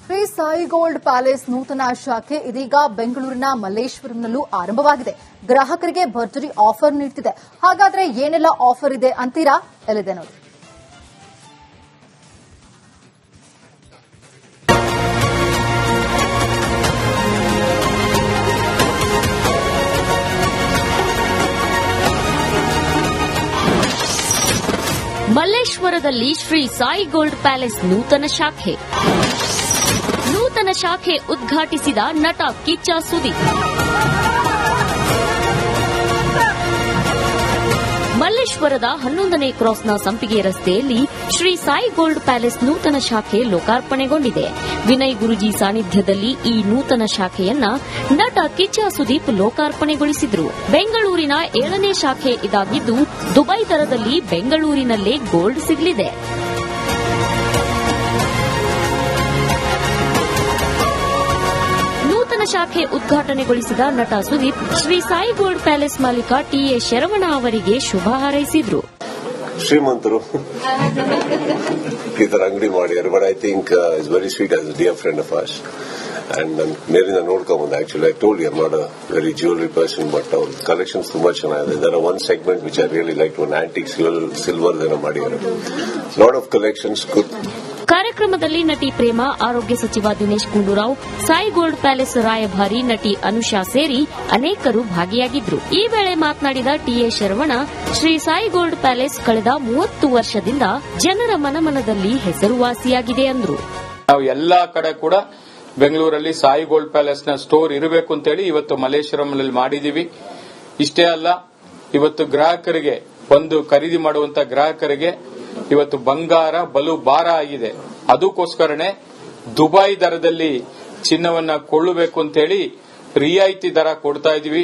Shri Sai Gold palace ನೂತನ ಶಾಖೆ ಇದೀಗ ಬೆಂಗಳೂರಿನ ಮಲ್ಲೇಶ್ವರಂನಲ್ಲೂ ಆರಂಭವಾಗಿದೆ. ಗ್ರಾಹಕರಿಗೆ ಭರ್ಜರಿ ಆಫರ್ ನೀಡುತ್ತಿದೆ. ಹಾಗಾದ್ರೆ ಏನೆಲ್ಲ ಆಫರ್ ಇದೆ ಅಂತೀರಾ? ಎಲ್ಲಿದೆ ನೋಡಿ. ಮಲ್ಲೇಶ್ವರದಲ್ಲಿ ಶ್ರೀ ಸಾಯಿ ಗೋಲ್ಡ್ ಪ್ಯಾಲೇಸ್ ನೂತನ ಶಾಖೆ ಉದ್ಘಾಟಿಸಿದ ನಟ ಕಿಚ್ಚ ಸುದೀಪ್. ಮಲ್ಲೇಶ್ವರದ 11ನೇ ಕ್ರಾಸ್ನ ಸಂಪಿಗೆ ರಸ್ತೆಯಲ್ಲಿ ಶ್ರೀ ಸಾಯಿ ಗೋಲ್ಡ್ ಪ್ಯಾಲೇಸ್ ನೂತನ ಶಾಖೆ ಲೋಕಾರ್ಪಣೆಗೊಂಡಿದೆ. ವಿನಯ್ ಗುರೂಜಿ ಸಾನ್ನಿಧ್ಯದಲ್ಲಿ ಈ ನೂತನ ಶಾಖೆಯನ್ನ ನಟ ಕಿಚ್ಚ ಸುದೀಪ್ ಲೋಕಾರ್ಪಣೆಗೊಳಿಸಿದ್ರು. ಬೆಂಗಳೂರಿನ 7ನೇ ಶಾಖೆ ಇದಾಗಿದ್ದು ದುಬೈ ದರದಲ್ಲಿ ಬೆಂಗಳೂರಿನಲ್ಲೇ ಗೋಲ್ಡ್ ಸಿಗಲಿದೆ. ಶಾಖೆ ಉದ್ಘಾಟನೆಗೊಳಿಸಿದ ನಟ ಸುದೀಪ್ ಶ್ರೀ ಸಾಯಿ ಗೋಲ್ಡ್ ಪ್ಯಾಲೇಸ್ ಮಾಲೀಕ ಟಿ.ಎ. ಶರವಣ ಅವರಿಗೆ ಶುಭ ಹಾರೈಸಿದ್ರು. ಶ್ರೀಮಂತರು ಈ ತರ ಅಂಗಡಿ ಮಾಡ್ಯಾರ, but I think is very sweet as dear friend of us. And ನಾನು ಮೇಲಿಂದ ನೋಡ್ಕೊಂಬಂದೆ. Actually I told you I am not a very jewellery person, but ಅವ್ರ ಕಲೆಕ್ಷನ್ಸ್ ತುಂಬಾ ಚೆನ್ನಾಗಿದೆ. ಇದರ one segment which I really like, one antique silver ಏನೋ ಮಾಡಿದ್ದಾರೆ. Lot of collections good. ಕಾರ್ಯಕ್ರಮದಲ್ಲಿ ನಟಿ ಪ್ರೇಮ, ಆರೋಗ್ಯ ಸಚಿವ ದಿನೇಶ್ ಗುಂಡೂರಾವ್, ಸಾಯಿ ಗೋಲ್ಡ್ ಪ್ಯಾಲೇಸ್ ರಾಯಭಾರಿ ನಟಿ ಅನುಷಾ ಸೇರಿ ಅನೇಕರು ಭಾಗಿಯಾಗಿದ್ರು. ಈ ವೇಳೆ ಮಾತನಾಡಿದ T A. Saravana, Shri Sai Gold Palace ಕಳೆದ 30 ವರ್ಷದಿಂದ ಜನರ ಮನಮನದಲ್ಲಿ ಹೆಸರುವಾಸಿಯಾಗಿದೆ ಅಂದ್ರು. ನಾವು ಎಲ್ಲಾ ಕಡೆ ಕೂಡ ಬೆಂಗಳೂರಲ್ಲಿ ಸಾಯಿ ಗೋಲ್ಡ್ ಪ್ಯಾಲೇಸ್ ನ ಸ್ಟೋರ್ ಇರಬೇಕು ಅಂತೇಳಿ ಇವತ್ತು ಮಲ್ಲೇಶ್ವರಂನಲ್ಲಿ ಮಾಡಿದೀವಿ. ಇಷ್ಟೇ ಅಲ್ಲ, ಇವತ್ತು ಗ್ರಾಹಕರಿಗೆ, ಒಂದು ಖರೀದಿ ಮಾಡುವಂತ ಗ್ರಾಹಕರಿಗೆ ಇವತ್ತು ಬಂಗಾರ ಬಲು ಭಾರ ಆಗಿದೆ. ಅದಕ್ಕೋಸ್ಕರನೇ ದುಬೈ ದರದಲ್ಲಿ ಚಿನ್ನವನ್ನ ಕೊಳ್ಳಬೇಕು ಅಂತೇಳಿ ರಿಯಾಯಿತಿ ದರ ಕೊಡ್ತಾ ಇದೀವಿ.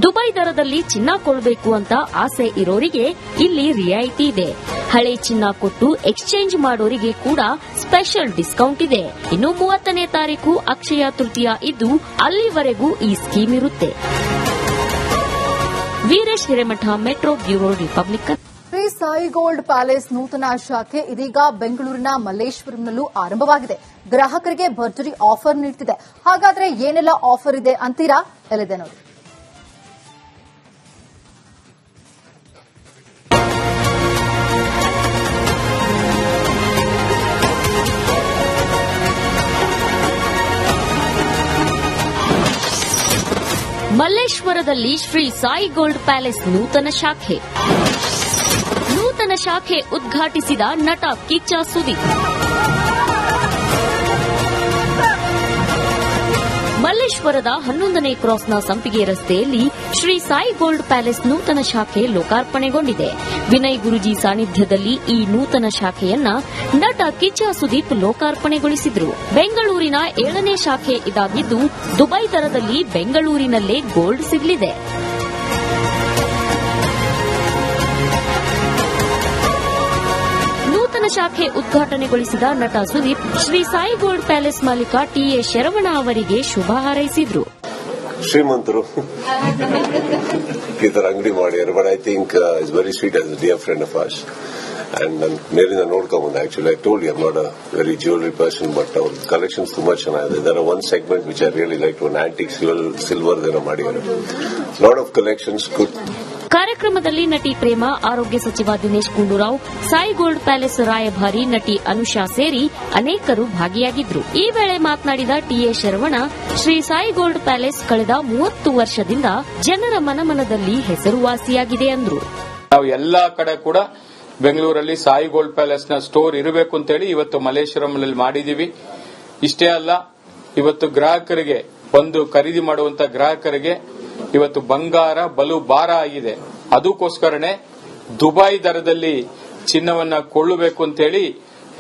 ದುಬೈ ದರದಲ್ಲಿ ಚಿನ್ನ ಕೊಳ್ಳಬೇಕು ಅಂತ ಆಸೆ ಇರೋರಿಗೆ ಇಲ್ಲಿ ರಿಯಾಯಿತಿ ಇದೆ. ಹಳೆ ಚಿನ್ನ ಕೊಟ್ಟು ಎಕ್ಸ್ಚೇಂಜ್ ಮಾಡೋರಿಗೆ ಕೂಡ ಸ್ಪೆಷಲ್ ಡಿಸ್ಕೌಂಟ್ ಇದೆ. ಇನ್ನು 30ನೇ ತಾರೀಕು ಅಕ್ಷಯ ತೃತೀಯ ಇದ್ದು ಅಲ್ಲಿವರೆಗೂ ಈ ಸ್ಕೀಮ್ ಇರುತ್ತೆ. Veeresh Hiremath, metro bureau, Republican. Shri Sai Gold palace ನೂತನ ಶಾಖೆ ಇದೀಗ ಬೆಂಗಳೂರಿನ ಮಲ್ಲೇಶ್ವರಂನಲ್ಲೂ ಆರಂಭವಾಗಿದೆ. ಗ್ರಾಹಕರಿಗೆ ಭರ್ಜರಿ ಆಫರ್ ನೀಡುತ್ತಿದೆ. ಹಾಗಾದ್ರೆ ಏನೆಲ್ಲ ಆಫರ್ ಇದೆ ಅಂತೀರಾ? ಎಲ್ಲಿದೆ ನೋಡಿ. ಮಲ್ಲೇಶ್ವರದಲ್ಲಿ ಶ್ರೀ ಸಾಯಿ ಗೋಲ್ಡ್ ಪ್ಯಾಲೇಸ್ ನೂತನ ಶಾಖೆ ಉದ್ಘಾಟಿಸಿದ ನಟ ಕಿಚ್ಚ ಸುದೀಪ್. ಮಲ್ಲೇಶ್ವರದ 11ನೇ ಕ್ರಾಸ್ನ ಸಂಪಿಗೆ ರಸ್ತೆಯಲ್ಲಿ ಶ್ರೀ ಸಾಯಿ ಗೋಲ್ಡ್ ಪ್ಯಾಲೇಸ್ ನೂತನ ಶಾಖೆ ಲೋಕಾರ್ಪಣೆಗೊಂಡಿದೆ. ವಿನಯ್ ಗುರೂಜಿ ಸಾನ್ನಿಧ್ಯದಲ್ಲಿ ಈ ನೂತನ ಶಾಖೆಯನ್ನ ನಟ ಕಿಚ್ಚ ಸುದೀಪ್ ಲೋಕಾರ್ಪಣೆಗೊಳಿಸಿದ್ರು. ಬೆಂಗಳೂರಿನ 7ನೇ ಶಾಖೆ ಇದಾಗಿದ್ದು ದುಬೈ ದರದಲ್ಲಿ ಬೆಂಗಳೂರಿನಲ್ಲೇ ಗೋಲ್ಡ್ ಸಿಗಲಿದೆ. ಶಾಖೆ ಉದ್ಘಾಟನೆಗೊಳಿಸಿದ ನಟ ಸುದೀಪ್ ಶ್ರೀ ಸಾಯಿ ಗೋಲ್ಡ್ ಪ್ಯಾಲೇಸ್ ಮಾಲೀಕ ಟಿ.ಎ. ಶರವಣ ಅವರಿಗೆ ಶುಭ ಹಾರೈಸಿದ್ರು. ಶ್ರೀಮಂತರು ಈ ತರ ಅಂಗಡಿ ಮಾಡ್ಯಾರ, but I think is very sweet as dear friend of us. And ನಾನು ಮೇಲಿಂದ ನೋಡ್ಕೊಂಬಂದೆ. Actually I told you I am not a very jewellery person, but ಅವ್ರ ಕಲೆಕ್ಷನ್ಸ್ ತುಂಬಾ ಚೆನ್ನಾಗಿದೆ. ಇದರ one segment which I really like, one antique silver ಏನೋ ಮಾಡಿದ್ದಾರೆ. Lot of collections good. ಕಾರ್ಯಕ್ರಮದಲ್ಲಿ ನಟಿ ಪ್ರೇಮ, ಆರೋಗ್ಯ ಸಚಿವ ದಿನೇಶ್ ಗುಂಡೂರಾವ್, ಸಾಯಿ ಗೋಲ್ಡ್ ಪ್ಯಾಲೇಸ್ ರಾಯಭಾರಿ ನಟಿ ಅನುಷಾ ಸೇರಿ ಅನೇಕರು ಭಾಗಿಯಾಗಿದ್ರು. ಈ ವೇಳೆ ಮಾತನಾಡಿದ T A. Saravana, Shri Sai Gold Palace ಕಳೆದ 30 ವರ್ಷದಿಂದ ಜನರ ಮನಮನದಲ್ಲಿ ಹೆಸರುವಾಸಿಯಾಗಿದೆ ಅಂದ್ರು. ನಾವು ಎಲ್ಲಾ ಕಡೆ ಕೂಡ ಬೆಂಗಳೂರಲ್ಲಿ ಸಾಯಿ ಗೋಲ್ಡ್ ಪ್ಯಾಲೇಸ್ ನ ಸ್ಟೋರ್ ಇರಬೇಕು ಅಂತೇಳಿ ಇವತ್ತು ಮಲ್ಲೇಶ್ವರಂನಲ್ಲಿ ಮಾಡಿದೀವಿ. ಇಷ್ಟೇ ಅಲ್ಲ, ಇವತ್ತು ಗ್ರಾಹಕರಿಗೆ, ಒಂದು ಖರೀದಿ ಮಾಡುವಂತ ಗ್ರಾಹಕರಿಗೆ ಇವತ್ತು ಬಂಗಾರ ಬಲು ಭಾರ ಆಗಿದೆ. ಅದಕ್ಕೋಸ್ಕರನೇ ದುಬೈ ದರದಲ್ಲಿ ಚಿನ್ನವನ್ನ ಕೊಳ್ಳಬೇಕು ಅಂತೇಳಿ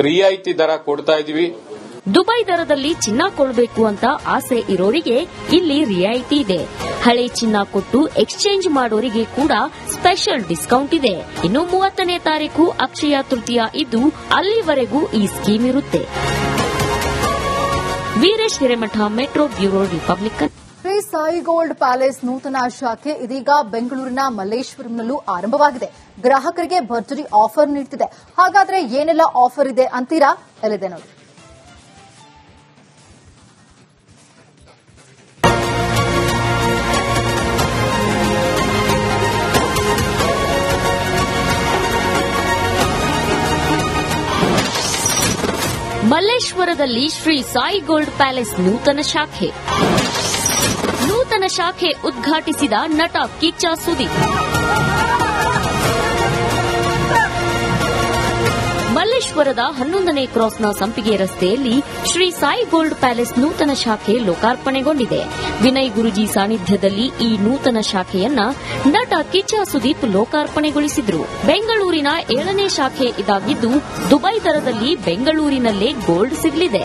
ರಿಯಾಯಿತಿ ದರ ಕೊಡ್ತಾ ಇದೀವಿ. ದುಬೈ ದರದಲ್ಲಿ ಚಿನ್ನ ಕೊಳ್ಳಬೇಕು ಅಂತ ಆಸೆ ಇರೋರಿಗೆ ಇಲ್ಲಿ ರಿಯಾಯಿತಿ ಇದೆ. ಹಳೆ ಚಿನ್ನ ಕೊಟ್ಟು ಎಕ್ಸ್ಚೇಂಜ್ ಮಾಡೋರಿಗೆ ಕೂಡ ಸ್ಪೆಷಲ್ ಡಿಸ್ಕೌಂಟ್ ಇದೆ. ಇನ್ನು 30ನೇ ತಾರೀಕು ಅಕ್ಷಯ ತೃತೀಯ ಇದ್ದು ಅಲ್ಲಿವರೆಗೂ ಈ ಸ್ಕೀಮ್ ಇರುತ್ತೆ. Veeresh Hiremath, metro bureau, Republican. Shri Sai Gold palace ನೂತನ ಶಾಖೆ ಇದೀಗ ಬೆಂಗಳೂರಿನ ಮಲ್ಲೇಶ್ವರಂನಲ್ಲೂ ಆರಂಭವಾಗಿದೆ. ಗ್ರಾಹಕರಿಗೆ ಭರ್ಜರಿ ಆಫರ್ ನೀಡುತ್ತಿದೆ. ಹಾಗಾದ್ರೆ ಏನೆಲ್ಲ ಆಫರ್ ಇದೆ ಅಂತೀರಾ? ಎಲ್ಲಿದೆ ನೋಡಿ. ಮಲ್ಲೇಶ್ವರದಲ್ಲಿ ಶ್ರೀ ಸಾಯಿ ಗೋಲ್ಡ್ ಪ್ಯಾಲೇಸ್ ನೂತನ ಶಾಖೆ ಉದ್ಘಾಟಿಸಿದ ನಟ ಕಿಚ್ಚ ಸುದೀಪ್. ಮಲ್ಲೇಶ್ವರದ 11ನೇ ಕ್ರಾಸ್ನ ಸಂಪಿಗೆ ರಸ್ತೆಯಲ್ಲಿ ಶ್ರೀ ಸಾಯಿ ಗೋಲ್ಡ್ ಪ್ಯಾಲೇಸ್ ನೂತನ ಶಾಖೆ ಲೋಕಾರ್ಪಣೆಗೊಂಡಿದೆ. ವಿನಯ್ ಗುರೂಜಿ ಸಾನ್ನಿಧ್ಯದಲ್ಲಿ ಈ ನೂತನ ಶಾಖೆಯನ್ನ ನಟ ಕಿಚ್ಚ ಸುದೀಪ್ ಲೋಕಾರ್ಪಣೆಗೊಳಿಸಿದ್ರು. ಬೆಂಗಳೂರಿನ 7ನೇ ಶಾಖೆ ಇದಾಗಿದ್ದು ದುಬೈ ದರದಲ್ಲಿ ಬೆಂಗಳೂರಿನಲ್ಲೇ ಗೋಲ್ಡ್ ಸಿಗಲಿದೆ.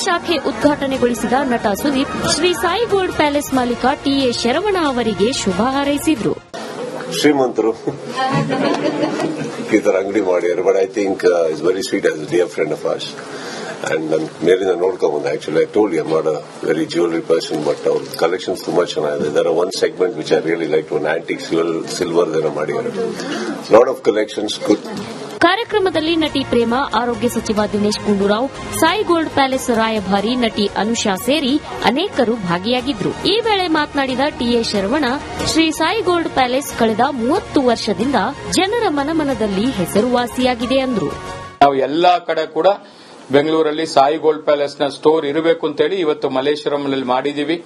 ಶಾಖೆ ಉದ್ಘಾಟನೆಗೊಳಿಸಿದ ನಟ ಸುದೀಪ್ ಶ್ರೀ ಸಾಯಿ ಗೋಲ್ಡ್ ಪ್ಯಾಲೇಸ್ ಮಾಲೀಕ ಟಿ.ಎ. ಶರವಣ ಅವರಿಗೆ ಶುಭ ಹಾರೈಸಿದ್ರು. ಶ್ರೀಮಂತರು ಈ ತರ ಅಂಗಡಿ ಮಾಡ್ಯಾರ, but I think is very sweet as a dear friend of us. And ನಾನು ಮೇಲಿಂದ ನೋಡ್ಕೊಂಬಂದೆ. Actually I told you I not a very jewellery person, but ಅವ್ರ ಕಲೆಕ್ಷನ್ಸ್ ತುಂಬಾ ಚೆನ್ನಾಗಿದೆ. ಇದರ one segment which I really like, one antique silver ಏನೋ ಮಾಡಿದ್ದಾರೆ. Lot of collections good. ಕಾರ್ಯಕ್ರಮದಲ್ಲಿ ನಟಿ ಪ್ರೇಮ, ಆರೋಗ್ಯ ಸಚಿವ ದಿನೇಶ್ ಗುಂಡೂರಾವ್, ಸಾಯಿ ಗೋಲ್ಡ್ ಪ್ಯಾಲೇಸ್ ರಾಯಭಾರಿ ನಟಿ ಅನುಷಾ ಸೇರಿ ಅನೇಕರು ಭಾಗಿಯಾಗಿದ್ರು. ಈ ವೇಳೆ ಮಾತನಾಡಿದ T A. Saravana, Shri Sai Gold Palace ಕಳೆದ 30 ವರ್ಷದಿಂದ ಜನರ ಮನಮನದಲ್ಲಿ ಹೆಸರುವಾಸಿಯಾಗಿದೆ ಅಂದ್ರು. ನಾವು ಎಲ್ಲಾ ಕಡೆ ಕೂಡ ಬೆಂಗಳೂರಲ್ಲಿ ಸಾಯಿ ಗೋಲ್ಡ್ ಪ್ಯಾಲೇಸ್ ನ ಸ್ಟೋರ್ ಇರಬೇಕು ಅಂತೇಳಿ ಇವತ್ತು ಮಲ್ಲೇಶ್ವರಂನಲ್ಲಿ ಮಾಡಿದೀವಿ.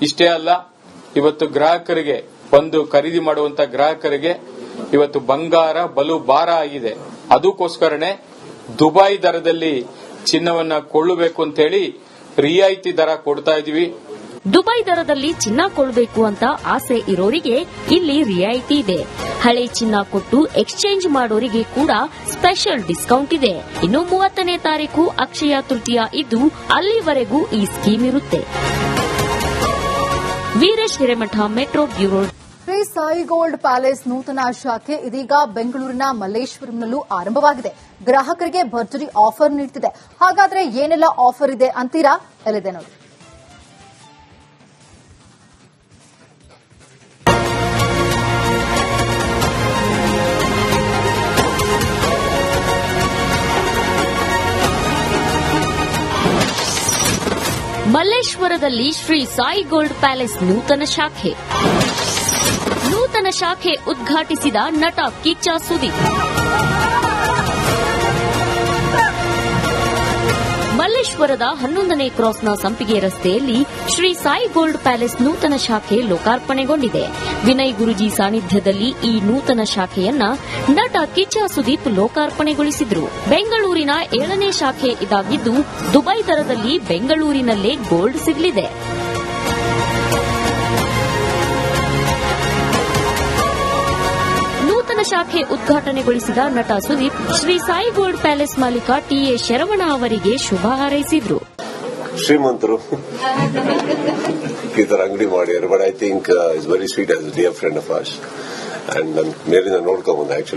ಇಷ್ಟೇ ಅಲ್ಲ, ಇವತ್ತು ಗ್ರಾಹಕರಿಗೆ ಬಂದು ಖರೀದಿ ಮಾಡುವಂತ ಗ್ರಾಹಕರಿಗೆ ಇವತ್ತು ಬಂಗಾರ ಬಲು ಭಾರ ಆಗಿದೆ. ಅದಕ್ಕೋಸ್ಕರನೇ ದುಬೈ ದರದಲ್ಲಿ ಚಿನ್ನವನ್ನ ಕೊಳ್ಳಬೇಕು ಅಂತೇಳಿ ರಿಯಾಯಿತಿ ದರ ಕೊಡ್ತಾ ಇದೀವಿ. ದುಬೈ ದರದಲ್ಲಿ ಚಿನ್ನ ಕೊಳ್ಳಬೇಕು ಅಂತ ಆಸೆ ಇರೋರಿಗೆ ಇಲ್ಲಿ ರಿಯಾಯಿತಿ ಇದೆ. ಹಳೆ ಚಿನ್ನ ಕೊಟ್ಟು ಎಕ್ಸ್ಚೇಂಜ್ ಮಾಡೋರಿಗೆ ಕೂಡ ಸ್ಪೆಷಲ್ ಡಿಸ್ಕೌಂಟ್ ಇದೆ. ಇನ್ನು 30ನೇ ತಾರೀಕು ಅಕ್ಷಯ ತೃತೀಯ ಇದ್ದು ಅಲ್ಲಿವರೆಗೂ ಈ ಸ್ಕೀಮ್ ಇರುತ್ತೆ. Veeresh Hiremath, metro bureau. Shri Sai Gold palace ನೂತನ ಶಾಖೆ ಇದೀಗ ಬೆಂಗಳೂರಿನ ಮಲ್ಲೇಶ್ವರಂನಲ್ಲೂ ಆರಂಭವಾಗಿದೆ. ಗ್ರಾಹಕರಿಗೆ ಭರ್ಜರಿ ಆಫರ್ ನೀಡುತ್ತಿದೆ. ಹಾಗಾದ್ರೆ ಏನೆಲ್ಲ ಆಫರ್ ಇದೆ ಅಂತೀರಾ? ಎಲ್ಲಿದೆ ನೋಡಿ. ಮಲ್ಲೇಶ್ವರದಲ್ಲಿ ಶ್ರೀ ಸಾಯಿ ಗೋಲ್ಡ್ ಪ್ಯಾಲೇಸ್ ನೂತನ ಶಾಖೆ ಉದ್ಘಾಟಿಸಿದ ನಟ ಕಿಚ್ಚ ಸುದೀಪ್. ಮಲ್ಲೇಶ್ವರದ 11ನೇ ಕ್ರಾಸ್ನ ಸಂಪಿಗೆ ರಸ್ತೆಯಲ್ಲಿ ಶ್ರೀ ಸಾಯಿ ಗೋಲ್ಡ್ ಪ್ಯಾಲೇಸ್ ನೂತನ ಶಾಖೆ ಲೋಕಾರ್ಪಣೆಗೊಂಡಿದೆ. ವಿನಯ್ ಗುರೂಜಿ ಸಾನ್ನಿಧ್ಯದಲ್ಲಿ ಈ ನೂತನ ಶಾಖೆಯನ್ನ ನಟ ಕಿಚ್ಚ ಸುದೀಪ್ ಲೋಕಾರ್ಪಣೆಗೊಳಿಸಿದ್ರು. ಬೆಂಗಳೂರಿನ 7ನೇ ಶಾಖೆ ಇದಾಗಿದ್ದು ದುಬೈ ದರದಲ್ಲಿ ಬೆಂಗಳೂರಿನಲ್ಲೇ ಗೋಲ್ಡ್ ಸಿಗಲಿದೆ. ಶಾಖೆ ಉದ್ಘಾಟನೆಗೊಳಿಸಿದ ನಟ ಸುದೀಪ್ ಶ್ರೀ ಸಾಯಿ ಗೋಲ್ಡ್ ಪ್ಯಾಲೇಸ್ ಮಾಲೀಕ ಟಿ.ಎ. ಶರವಣ ಅವರಿಗೆ ಶುಭ ಹಾರೈಸಿದ್ರು. ಶ್ರೀಮಂತರು ಈ ತರ ಅಂಗಡಿ ಮಾಡ್ಯಾರ, but I think is very sweet as a dear friend of us. And ನಾನು ಮೇಲಿಂದ ನೋಡ್ಕೊಂಬಂದೆ. ಆಕ್ಚುಲಿ